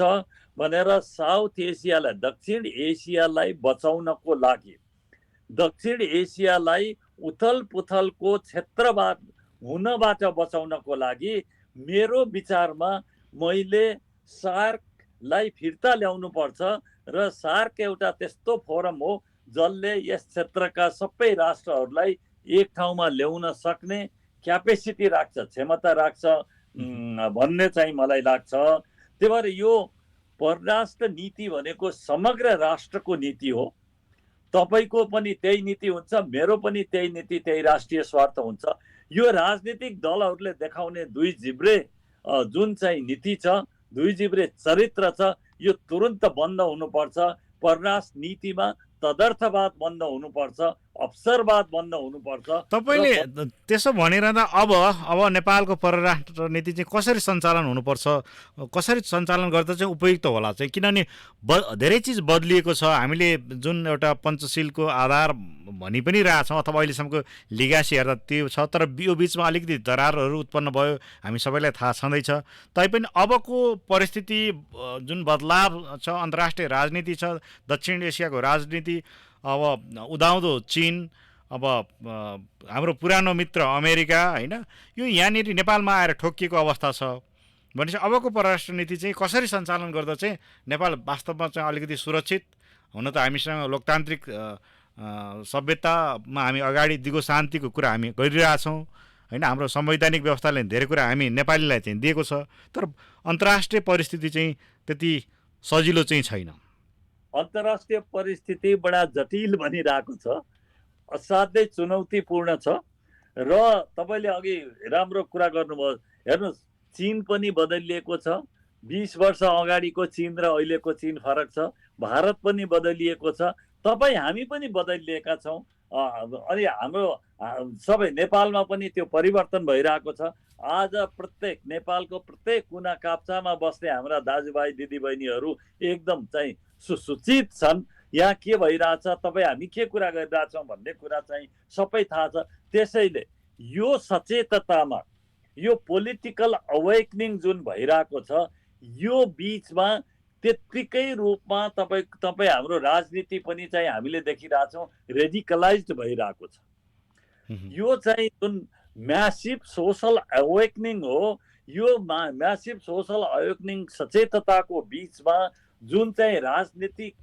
भनेर साउथ एसियालाई, दक्षिण एसियालाई बचाउनको लागि, दक्षिण एसियालाई उथल पुथलको क्षेत्रबाट हुनबाट बचाउनको लागि मेरो विचारमा मैले सार्कलाई फिर्ता ल्याउनु पर्छ र सार्क एउटा त्यस्तो फोरम हो जसले यस क्षेत्रका सबै राष्ट्रहरूलाई एक ठाउँमा ल्याउन सक्ने क्यापेसिटी राख्छ, क्षमता राख्छ भन्ने चाहिँ मलाई लाग्छ। त्यही भएर यो परराष्ट्र नीति भनेको समग्र राष्ट्रको नीति हो। तपाईँको पनि त्यही नीति हुन्छ, मेरो पनि त्यही नीति, त्यही राष्ट्रिय स्वार्थ हुन्छ। यो राजनीतिक दलहरूले देखाउने दुई जिब्रे जुन चाहिँ नीति छ, दुई जिब्रे चरित्र छ, यो तुरुन्त बन्द हुनुपर्छ। परराष्ट्र नीतिमा तदर्थवाद बन्द हुनुपर्छ अवसरवाद बन्द हुनुपर्छ। तपाईँले त्यसो भनिरहँदा अब नेपालको परराष्ट्र नीति चाहिँ कसरी सञ्चालन हुनुपर्छ, कसरी सञ्चालन गर्दा चाहिँ उपयुक्त होला चाहिँ, किनभने धेरै चिज बदलिएको छ। हामीले जुन एउटा पञ्चशीलको आधार भनि पनि रहेछौँ अथवा अहिलेसम्मको लिगासी हेर्दा त्यो छ, तर यो बिचमा अलिकति दरारहरू उत्पन्न भयो, हामी सबैलाई थाहा छँदैछ। तैपनि अबको परिस्थिति जुन बदलाव छ, अन्तर्राष्ट्रिय राजनीति छ, दक्षिण एसियाको राजनीति, अब उदाउँदो चीन, अब हाम्रो पुरानो मित्र अमेरिका, होइन, यो यहाँनिर नेपालमा आएर ठोकिएको अवस्था छ भनेपछि अबको परराष्ट्र नीति चाहिँ कसरी सञ्चालन गर्दा चाहिँ नेपाल वास्तवमा चाहिँ अलिकति सुरक्षित हुन त हामीसँग लोकतान्त्रिक सभ्यतामा हामी अगाडि दिगो शान्तिको कुरा हामी गरिरहेछौँ, होइन, हाम्रो संवैधानिक व्यवस्थाले धेरै कुरा हामी नेपालीलाई चाहिँ दिएको छ, तर अन्तर्राष्ट्रिय परिस्थिति चाहिँ त्यति सजिलो चाहिँ छैन। अन्तर्राष्ट्रिय परिस्थिति बडा जटिल बनिरहेको छ, असाध्यै चुनौतीपूर्ण छ। र तपाईँले अघि राम्रो कुरा गर्नुभयो। हेर्नुहोस्, चीन पनि बदलिएको छ। 20 वर्ष अगाडिको चीन र अहिलेको चीन फरक छ। भारत पनि बदलिएको छ। हामी पनि बदलिएका छौँ। अनि हाम्रो सबै नेपालमा पनि त्यो परिवर्तन भइरहेको छ। आज नेपालको प्रत्येक कुना काप्चामा बस्ने हाम्रा दाजुभाइ दिदीबहिनीहरू एकदम चाहिँ सुसूचित छन्। यहाँ के भइरहेछ, हामी के कुरा गरिरहेछौँ भन्ने कुरा चाहिँ सबै थाहा छ। त्यसैले यो सचेततामा यो पोलिटिकल अवेकनिङ जुन भइरहेको छ, यो बिचमा त्यत्तिकै रूपमा तपाईँ हाम्रो राजनीति पनि चाहिँ हामीले देखिरहेछौँ रेडिकलाइज्ड भइरहेको छ। यो चाहिँ जुन म्यासिभ सोसल अवेकनिङ हो, यो म्यासिभ सोसल अवेकनिङ सचेतताको बिचमा जुन चाहिँ राजनीतिक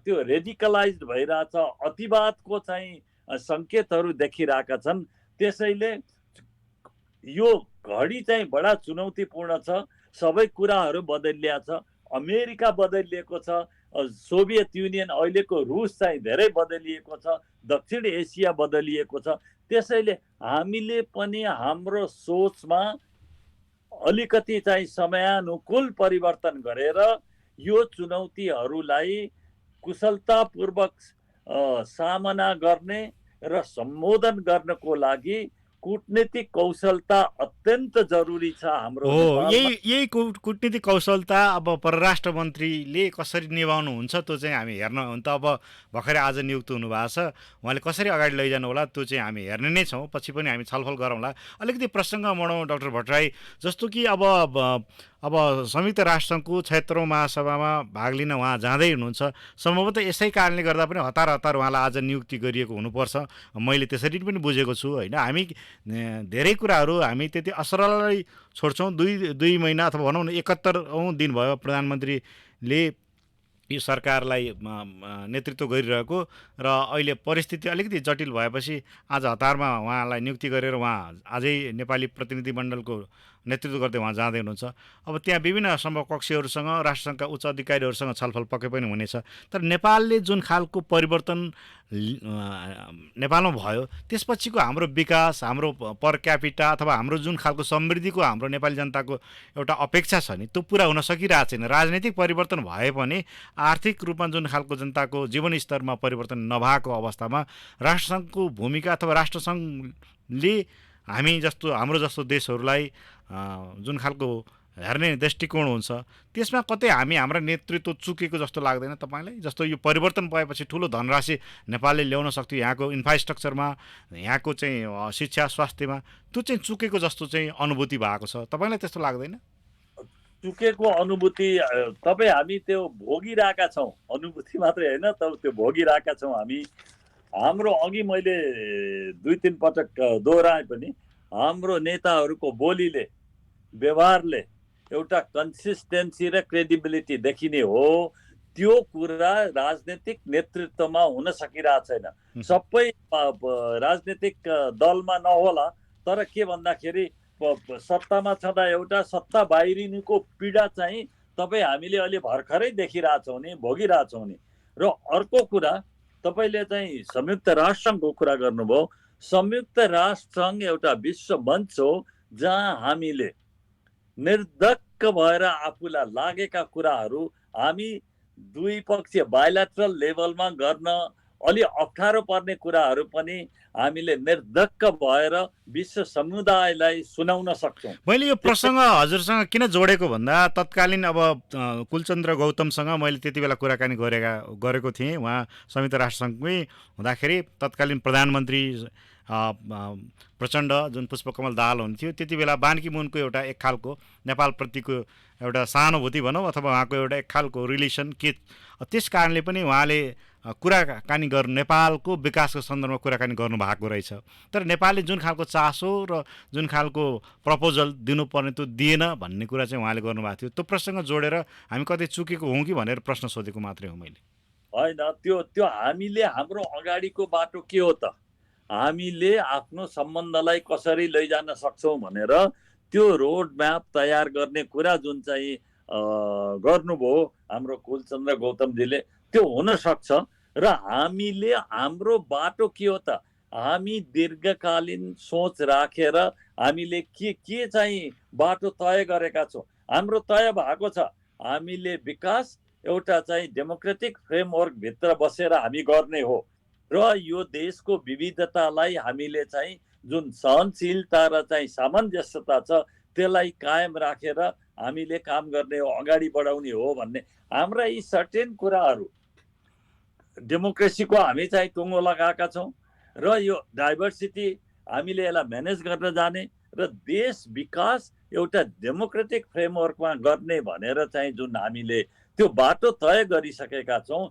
त्यो रेडिकलाइज्ड भइरहेछ, अतिवादको चाहिँ सङ्केतहरू देखिरहेका छन्। त्यसैले यो घडी चाहिँ बडा चुनौतीपूर्ण छ। सबै कुराहरू बदलिया छ। अमेरिका बदलिएको छ, सोभियत युनियन अहिलेको रुस चाहिँ धेरै बदलिएको छ, दक्षिण एसिया बदलिएको छ। त्यसैले हामीले पनि हाम्रो सोचमा अलिकति चाहिँ समयानुकूल परिवर्तन गरेर यो चुनौतीहरूलाई कुशलतापूर्वक सामना गर्ने र सम्बोधन गर्नको लागि कूटनीतिक कौशलता अत्यन्त जरुरी छ हाम्रो। यही कूटनीतिक कौशलता अब परराष्ट्र मन्त्रीले कसरी निभाउनुहुन्छ त्यो चाहिँ हामी हेर्न, हुन त अब भर्खरै आज नियुक्त हुनुभएको छ, उहाँले कसरी अगाडि लैजानु होला त्यो चाहिँ हामी हेर्ने नै छौँ। पछि पनि हामी छलफल गरौँला। अलिकति प्रसङ्ग मोडौँ डाक्टर भट्टराई, जस्तो कि अब संयुक्त राष्ट्रसङ्घको 76औं महासभामा भाग लिन उहाँ जाँदै हुनुहुन्छ। सम्भवतः यसै कारणले गर्दा पनि हतार उहाँलाई आज नियुक्ति गरिएको हुनुपर्छ, मैले त्यसरी पनि बुझेको छु, होइन। हामी धेरै कुराहरू हामी त्यति असरलै छोड्छौँ। दुई महिना अथवा भनौँ न 71औं दिन भयो प्रधानमन्त्रीले यो सरकारलाई नेतृत्व गरिरहेको, र अहिले परिस्थिति अलिकति जटिल भएपछि आज हतारमा उहाँलाई नियुक्ति गरेर उहाँ अझै नेपाली प्रतिनिधिमण्डलको नेतृत्व गर्दै उहाँ जाँदै हुनुहुन्छ। अब त्यहाँ विभिन्न समकक्षीहरूसँग, राष्ट्रसङ्घका उच्च अधिकारीहरूसँग छलफल पक्कै पनि हुनेछ। तर नेपालले जुन खालको परिवर्तन नेपालमा भयो, त्यसपछिको हाम्रो विकास, हाम्रो पर क्यापिटा अथवा हाम्रो जुन खालको समृद्धिको हाम्रो नेपाली जनताको एउटा अपेक्षा छ नि, त्यो पुरा हुन सकिरहेको छैन। राजनीतिक परिवर्तन भए पनि आर्थिक रूपमा जुन खालको जनताको जीवन स्तरमा परिवर्तन नभएको अवस्थामा राष्ट्रसङ्घको भूमिका अथवा राष्ट्रसङ्घले हाम्रो जस्तो देशहरूलाई जुन खालको हेर्ने दृष्टिकोण हुन्छ, त्यसमा कतै हाम्रा नेतृत्व चुकेको जस्तो लाग्दैन तपाईँलाई? जस्तो यो परिवर्तन भएपछि ठुलो धनराशि नेपालले ल्याउन सक्थ्यो, यहाँको इन्फ्रास्ट्रक्चरमा, यहाँको चाहिँ शिक्षा स्वास्थ्यमा, त्यो चाहिँ चुकेको जस्तो चाहिँ अनुभूति भएको छ, तपाईँलाई त्यस्तो लाग्दैन? चुकेको अनुभूति हामी त्यो भोगिरहेका छौँ। अनुभूति मात्रै होइन, त्यो भोगिरहेका छौँ हामी। हाम्रो अघि मैले 2-3 पटक दोहोऱ्याएँ पनि, हाम्रो नेताहरूको बोलीले, व्यवहारले एउटा कन्सिस्टेन्सी र क्रेडिबिलिटी देखिने हो। त्यो कुरा राजनीतिक नेतृत्वमा हुन सकिरहेको छैन। सबै राजनीतिक दलमा नहोला, तर के भन्दाखेरि सत्तामा छँदा एउटा, सत्ता बाहिरिनुको पीडा चाहिँ हामीले अहिले भर्खरै देखिरहेछौँ नि, भोगिरहेछौँ नि। र अर्को कुरा, तपाईँले चाहिँ संयुक्त राष्ट्रसङ्घको कुरा गर्नुभयो। संयुक्त राष्ट्रसङ्घ एउटा विश्व मञ्च हो जहाँ हामीले निर्धक्क भएर आफूलाई लागेका कुराहरू हामी द्विपक्षीय बाइलेटरल लेभलमा गर्न अलि अप्ठ्यारो पर्ने कुराहरू पनि हामीले निर्धक्क भएर विश्व समुदायलाई सुनाउन सक्छौँ। मैले यो प्रसङ्ग हजुरसँग किन जोडेको भन्दा तत्कालीन अब कुलचन्द्र गौतमसँग मैले त्यति बेला कुराकानी गरेको थिएँ। उहाँ संयुक्त राष्ट्रसङ्घमै हुँदाखेरि तत्कालीन प्रधानमन्त्री प्रचण्ड जुन पुष्पकमल दाहाल हुन्थ्यो, त्यति बेला बान की मुनको एउटा एक खालको नेपालप्रतिको एउटा सहानुभूति भनौँ अथवा उहाँको एउटा एक खालको रिलेसन के, त्यस कारणले पनि उहाँले कुराकानी गर्नु नेपालको विकासको सन्दर्भमा कुराकानी गर्नुभएको रहेछ। तर नेपालले जुन खालको चासो र जुन खालको प्रपोजल दिनुपर्ने त्यो दिएन भन्ने कुरा चाहिँ उहाँले गर्नुभएको थियो। त्यो प्रसङ्ग जोडेर हामी कतै चुकेको हौँ कि भनेर प्रश्न सोधेको मात्रै हो मैले। होइन, त्यो हामीले हाम्रो अगाडिको बाटो के हो त, हामीले आफ्नो सम्बन्धलाई कसरी लैजान सक्छौँ भनेर त्यो रोड म्याप तयार गर्ने कुरा जुन चाहिँ गर्नुभयो हाम्रो कुलचन्द्र गौतमजीले, त्यो हुन सक्छ। र हामीले हाम्रो बाटो के हो त, हामी दीर्घकालीन सोच राखेर हामीले के चाहिँ बाटो तय गरेका छौँ। हाम्रो तय भएको छ, हामीले विकास एउटा चाहिँ डेमोक्रेटिक फ्रेमवर्क भित्र बसेर हामी गर्ने हो र यो देशको विविधतालाई हामीले चाहिँ जुन सहनशीलता र चाहिँ सामञ्जस्यता छ त्यसलाई कायम राखेर हामीले काम गर्ने हो, अगाडि बढाउने हो भन्ने हाम्रा यी सर्टेन कुराहरू डेमोक्रेसीको हामी चाहिँ टुङ्गो लगाएका छौँ र यो डाइभर्सिटी हामीले यसलाई म्यानेज गर्न जाने र देश विकास एउटा डेमोक्रेटिक फ्रेमवर्कमा गर्ने भनेर चाहिँ जुन हामीले त्यो बाटो तय गरिसकेका छौँ,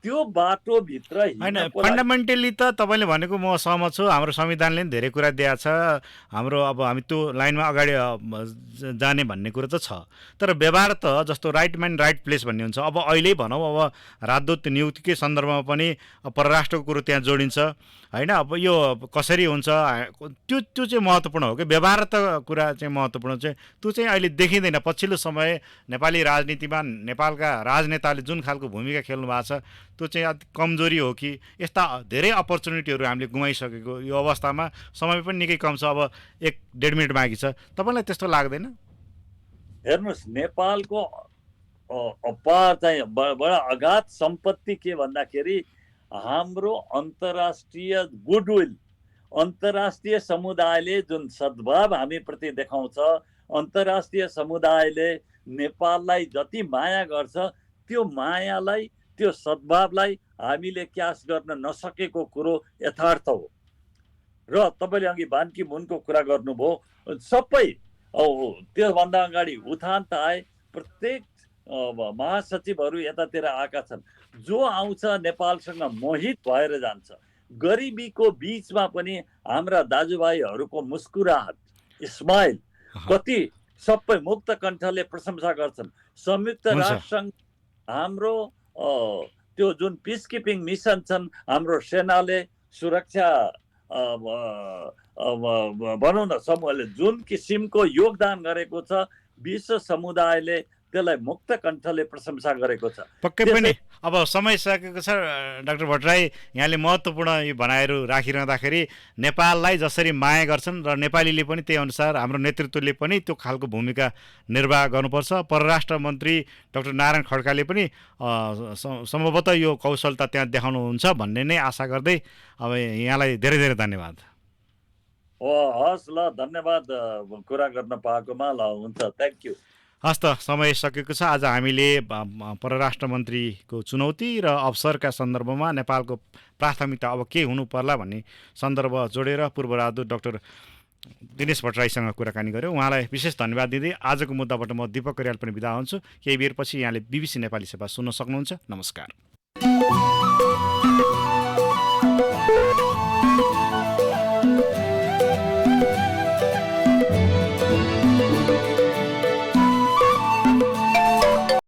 त्यो बाटोभित्र होइन फन्डामेन्टली त तपाईँले भनेको म सहमत छु। हाम्रो संविधानले पनि धेरै कुरा दिएको छ, हाम्रो अब हामी त्यो लाइनमा अगाडि जाने भन्ने कुरा त छ। तर व्यवहार त जस्तो राइट म्यान राइट प्लेस भन्ने हुन्छ। अब अहिले भनौँ अब राजदूत नियुक्तिकै सन्दर्भमा पनि परराष्ट्रको कुरो त्यहाँ जोडिन्छ होइन। अब यो कसरी हुन्छ त्यो चाहिँ महत्त्वपूर्ण हो कि व्यवहार त कुरा चाहिँ महत्त्वपूर्ण चाहिँ त्यो चाहिँ अहिले देखिँदैन। पछिल्लो समय नेपाली राजनीतिमा नेपालका राजनेताले जुन खालको भूमिका खेल्नु भएको छ त्यो चाहिँ कमजोरी हो कि यस्ता धेरै अपर्च्युनिटीहरू हामीले गुमाइसकेको यो अवस्थामा समय पनि निकै कम छ। अब 1-1.5 मिनट बाँकी छ, तपाईँलाई त्यस्तो लाग्दैन? हेर्नुहोस्, नेपालको अपार चाहिँ बडा अगाध सम्पत्ति के भन्दाखेरि हाम्रो अन्तर्राष्ट्रिय गुडविल, अन्तर्राष्ट्रिय समुदायले जुन सद्भाव हामीप्रति देखाउँछ, अन्तर्राष्ट्रिय समुदायले नेपाललाई जति माया गर्छ त्यो मायालाई त्यो सद्भावलाई हामीले क्यास गर्न नसकेको कुरो यथार्थ हो। र तपाईँले अघि बान की मुनको कुरा गर्नुभयो, सबै त्योभन्दा अगाडि उठान त आए, प्रत्येक महासचिवहरू यतातिर आएका छन्। जो आउँछ नेपालसँग मोहित भएर जान्छ। गरिबीको बिचमा पनि हाम्रा दाजुभाइहरूको मुस्कुराहट, स्माइल कति सबै मुक्त कण्ठले प्रशंसा गर्छन्। संयुक्त राष्ट्रसङ्घ हाम्रो त्यो जुन पिस किपिङ मिसन छन्, हाम्रो सेनाले सुरक्षा भनौँ न समूहले जुन किसिमको योगदान गरेको छ, विश्व समुदायले त्यसलाई मुक्त कण्ठले प्रशंसा गरेको छ। पक्कै पनि अब समय सकेको छ डाक्टर भट्टराई, यहाँले महत्त्वपूर्ण यो भनाइहरू राखिरहँदाखेरि नेपाललाई जसरी माया गर्छन् र नेपालीले पनि त्यही अनुसार हाम्रो नेतृत्वले पनि त्यो खालको भूमिका निर्वाह गर्नुपर्छ। परराष्ट्र मन्त्री डाक्टर नारायण खड्काले पनि सम्भवतः यो कौशलता त्यहाँ देखाउनुहुन्छ भन्ने नै आशा गर्दै अब यहाँलाई धेरै धेरै धन्यवाद। हस् ल, धन्यवाद कुरा गर्न पाएकोमा। ल हुन्छ, थ्याङ्क यू। हस् त, समय सकेको छ। आज हामीले परराष्ट्र मन्त्रीको चुनौती र अवसरका सन्दर्भमा नेपालको प्राथमिकता अब के हुनु पर्ला भन्ने सन्दर्भ जोडेर पूर्व राजदूत डाक्टर दिनेश भट्टराईसँग कुराकानी गऱ्यौँ। उहाँलाई विशेष धन्यवाद दिँदै आजको मुद्दाबाट म दीपक करियाल पनि बिदा हुन्छु। केही बेरपछि यहाँले BBC नेपाली सेवा सुन्न सक्नुहुन्छ। नमस्कार।